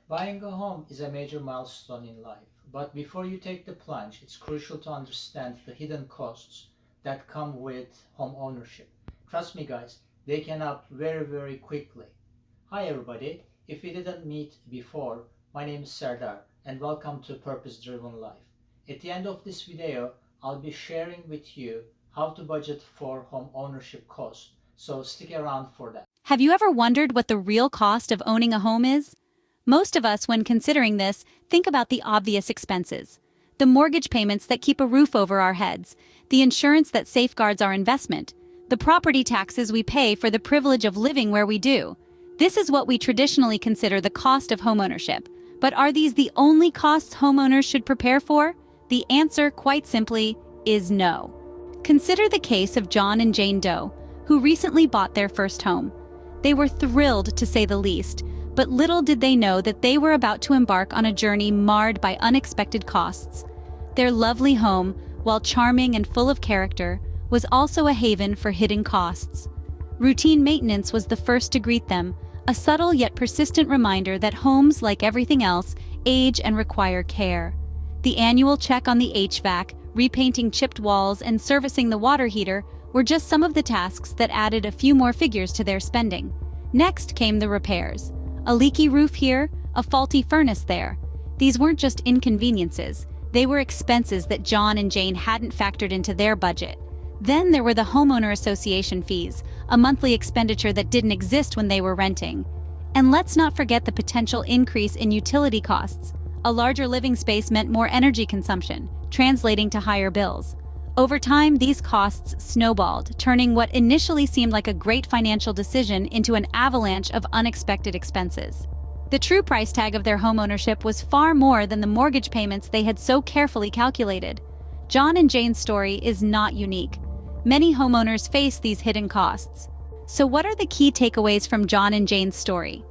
Buying a home is a major milestone in life, but before you take the plunge, it's crucial to understand the hidden costs that come with home ownership. Trust me, guys, they can add up very, very quickly. Hi, everybody. If we didn't meet before, my name is Serdar, and welcome to Purpose Driven Life. At the end of this video, I'll be sharing with you how to budget for home ownership costs, so stick around for that. Have you ever wondered what the real cost of owning a home is? Most of us, when considering this, think about the obvious expenses. The mortgage payments that keep a roof over our heads, the insurance that safeguards our investment, the property taxes we pay for the privilege of living where we do. This is what we traditionally consider the cost of homeownership. But are these the only costs homeowners should prepare for? The answer, quite simply, is no. Consider the case of John and Jane Doe, who recently bought their first home. They were thrilled, to say the least, but little did they know that they were about to embark on a journey marred by unexpected costs. Their lovely home, while charming and full of character, was also a haven for hidden costs. Routine maintenance was the first to greet them, a subtle yet persistent reminder that homes, like everything else, age and require care. The annual check on the HVAC, repainting chipped walls, and servicing the water heater were just some of the tasks that added a few more figures to their spending. Next came the repairs. A leaky roof here, a faulty furnace there. These weren't just inconveniences, they were expenses that John and Jane hadn't factored into their budget. Then there were the homeowner association fees, a monthly expenditure that didn't exist when they were renting. And let's not forget the potential increase in utility costs. A larger living space meant more energy consumption, translating to higher bills. Over time, these costs snowballed, turning what initially seemed like a great financial decision into an avalanche of unexpected expenses. The true price tag of their homeownership was far more than the mortgage payments they had so carefully calculated. John and Jane's story is not unique. Many homeowners face these hidden costs. So what are the key takeaways from John and Jane's story?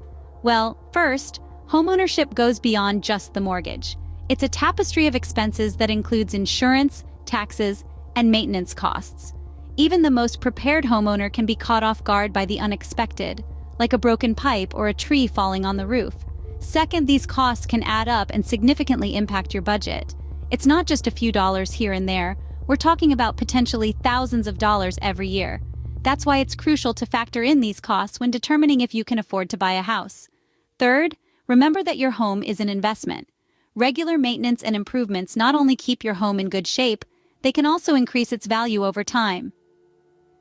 Well, first, homeownership goes beyond just the mortgage. It's a tapestry of expenses that includes insurance, taxes, and maintenance costs. Even the most prepared homeowner can be caught off guard by the unexpected, like a broken pipe or a tree falling on the roof. Second, these costs can add up and significantly impact your budget. It's not just a few dollars here and there, we're talking about potentially thousands of dollars every year. That's why it's crucial to factor in these costs when determining if you can afford to buy a house. Third, remember that your home is an investment. Regular maintenance and improvements not only keep your home in good shape, they can also increase its value over time.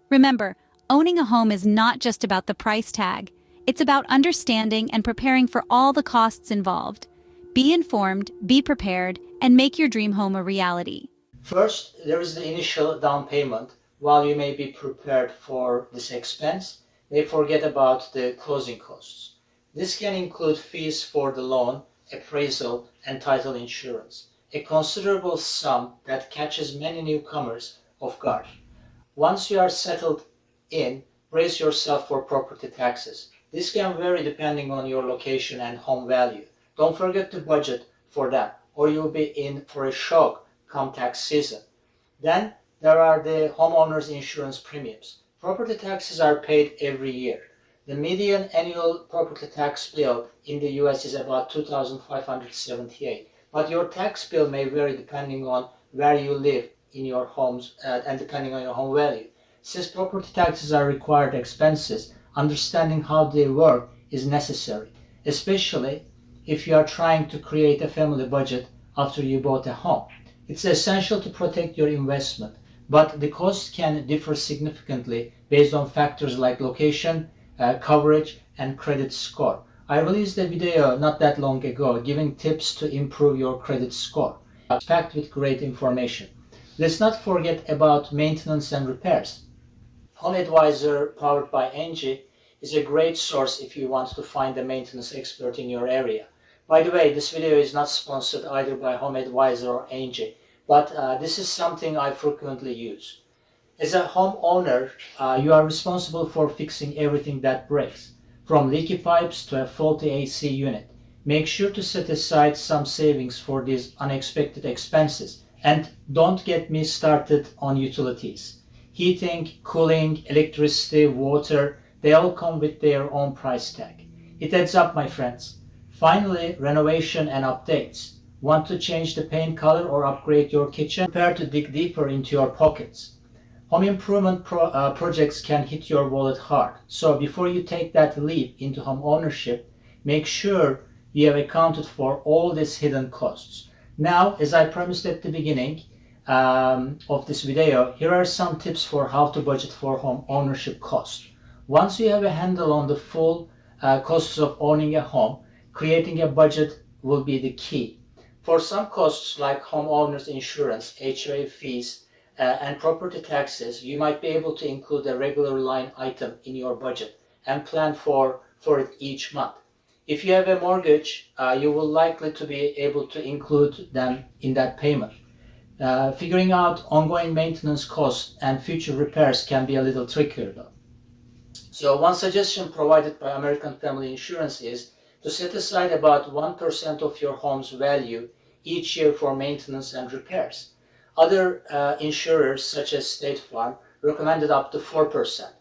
Remember, owning a home is not just about the price tag. It's about understanding and preparing for all the costs involved. Be informed, be prepared, and make your dream home a reality. First, there is the initial down payment. While you may be prepared for this expense, they forget about the closing costs. This can include fees for the loan, appraisal, and title insurance, a considerable sum that catches many newcomers off guard. Once you are settled in, brace yourself for property taxes. This can vary depending on your location and home value. Don't forget to budget for that, or you'll be in for a shock come tax season. Then there are the homeowner's insurance premiums. Property taxes are paid every year. The median annual property tax bill in the US is about $2,578. But your tax bill may vary depending on where you live in your homes and depending on your home value. Since property taxes are required expenses, understanding how they work is necessary, especially if you are trying to create a family budget after you bought a home. It's essential to protect your investment, but the costs can differ significantly based on factors like location, coverage, and credit score. I released a video not that long ago giving tips to improve your credit score. It's packed with great information. Let's not forget about maintenance and repairs. Home Advisor, powered by Angie, is a great source if you want to find a maintenance expert in your area. By the way, this video is not sponsored either by Home Advisor or Angie, but this is something I frequently use. As a homeowner, you are responsible for fixing everything that breaks, from leaky pipes to a faulty AC unit. Make sure to set aside some savings for these unexpected expenses. And don't get me started on utilities. Heating, cooling, electricity, water, they all come with their own price tag. It adds up, my friends. Finally, renovation and updates. Want to change the paint color or upgrade your kitchen? Prepare to dig deeper into your pockets. Home improvement projects can hit your wallet hard. So before you take that leap into home ownership, make sure you have accounted for all these hidden costs. Now, as I promised at the beginning of this video, here are some tips for how to budget for home ownership costs. Once you have a handle on the full costs of owning a home, creating a budget will be the key. For some costs like homeowners insurance, HOA fees, and property taxes, you might be able to include a regular line item in your budget and plan for it each month. If you have a mortgage, you will likely to be able to include them in that payment. Figuring out ongoing maintenance costs and future repairs can be a little trickier though. So one suggestion provided by American Family Insurance is to set aside about 1% of your home's value each year for maintenance and repairs. Other insurers, such as State Farm, recommended up to 4%.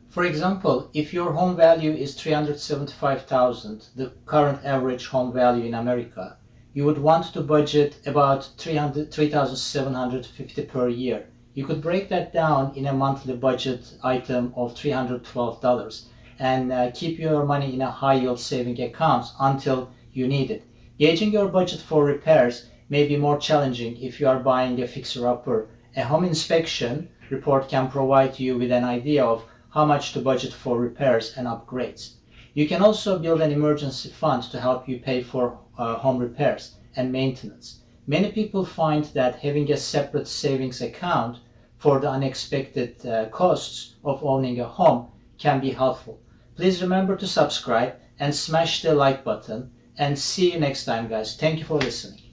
For example, if your home value is $375,000, the current average home value in America, you would want to budget about $3,750 per year. You could break that down in a monthly budget item of $312 and keep your money in a high-yield saving account until you need it. Gauging your budget for repairs may be more challenging if you are buying a fixer-upper. A home inspection report can provide you with an idea of how much to budget for repairs and upgrades. You can also build an emergency fund to help you pay for home repairs and maintenance. Many people find that having a separate savings account for the unexpected costs of owning a home can be helpful. Please remember to subscribe and smash the like button, and see you next time, guys. Thank you for listening.